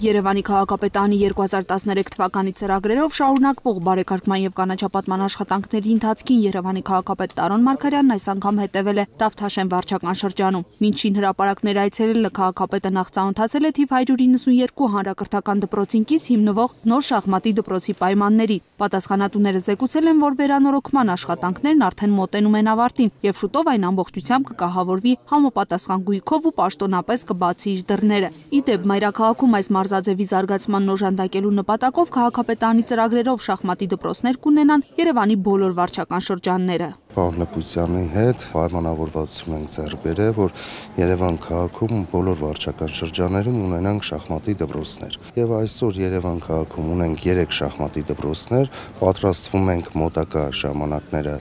Երևանի քաղաքապետարանի 2013 թվականի ծրագրերով շարունակվող բարեկարգման եւ կանաչապատման աշխատանքների ընթացքին Երևանի քաղաքապետ Տարոն Մարգարյանն այս անգամ հետևել է Տավ-Թաշեն վարչական շրջանում։ Մինչին հրապարակներ այցելելը քաղաքապետը նախ ծանոթացել է թիվ 192 հանրակրթական դպրոցին կից հիմնվող նոր շախմատի դպրոցի պայմանների։ Պատասխանատուները զեկուցել են, որ վերանորոգման աշխատանքներն արդեն մոտենում են ավարտին եւ շուտով այն ամբողջությամբ կկահավորվի համապատասխան գույքով ու պաշտոնապես կբացի իր դռները։ Իդեպ մայրաքաղաքում այս մարզաձևի զարգացման օժանդակելու նպատակով քաղաքապետարանի ծրագրերով շախմատի դպրոցներ կունենան Երևանի բոլոր վարչական շրջանները։ Պարոն Լպուտյանի հետ պայմանավորվածություն ենք ձեռք բերել, որ Երևան քաղաքում բոլոր վարչական շրջաններում ունենանք շախմատի դպրոցներ։ Եվ այսօր Երևան քաղաքում ունենք 3 շախմատի դպրոցներ, պատրաստվում ենք մոտակա ժամանակները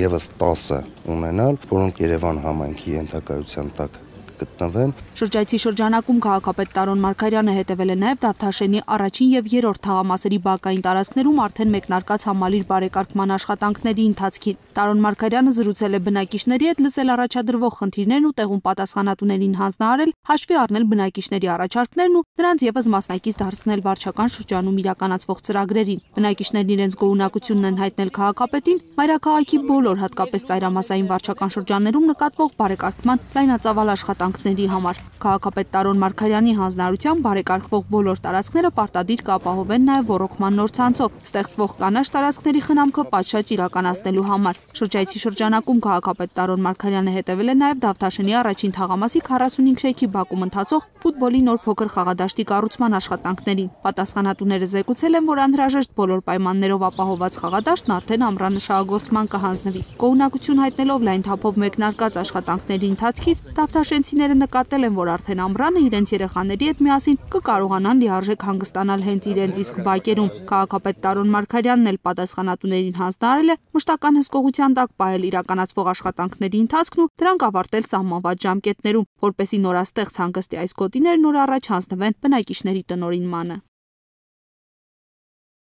եւս 10 ունենալ, որոնք Երևան համայնքի ենթակայության տակ գտնվեն։ Շրջայցի շրջանակում քաղաքապետ Տարոն Մարգարյանը հետևել է նաև Տավ-Թաշենի առաջին եւ երրորդ թաղամասերի բակային տարածքներում արդեն մեկնարկած համալիր բարեկարգման աշխատանքների ընթացքին։ Տարոն Մարգարյանը զրուցել է բնակիչների հետ, լսել առաջադրվող խնդիրներն ու տեղում պատասխանատուներին հանձնարարել, հաշվի առնել բնակիչների առաջարկներն ու նրանց եւս մասնակից դարձնել վարչական շրջանում իրականացվող ծրագրերին։ Բնակիչներն իրենց գոհունակությունն են հայտնել քաղաքապետին մայրաքաղաքի բոլոր, հատկապես ծայրամասային վարչական շրջաններում նկատվող բարեկարգման լայնածավալ աշխատանքների համար։ Քաղաքապետ Տարոն Մարգարյանի հանձնարարությամբ բարեկարգվող բոլոր տարածքները պարտադիր կապահովեն նաև ոռոգման նոր ցանցով, ստեղծվող կանաչ տարածքների խնամքը պատշաճ իրականացնելու համար։ Շրջայցի շրջանակում քաղաքապետ Տարոն Մարգարյանը հետևել է նաև Տավ-Թաշենի առաջին թաղամասի 45 շեյքի բակում ընթացող ֆուտբոլի նոր փոքր խաղադաշտի կառուցման աշխատանքներին։ Պատասխանատուները զեկուցել են, որ անհրաժեշտ բոլոր պայմաններով ապահովված խաղադաշտն արդեն ամռանշահագործման կհանձնվի։ Գոհունակություն հայտնելով լայն թափով մեկնարկած աշխատանքների ընթացքից Տավ-Թաշենցիները նկատել են, որ արդեն ամռանը իրենց երեխաների հետ միասին կկարողանան լիարժեք հանգստանալ հենց իրենց իսկ բակերում։ Քաղաքապետ Տարոն Մարգարյանն էլ պատասխանատուներին հանձնարարել է մշտական հսկողության տակ պահել իրականացվող աշխատանքների ընթացքն ու դրանք ավարտել սահմանված ժամկետներում, որպեսզի նորաստեղծ հանգստի այս գոտիները նոր առաջ հանձնվեն բնակիչների տնօրինմանը։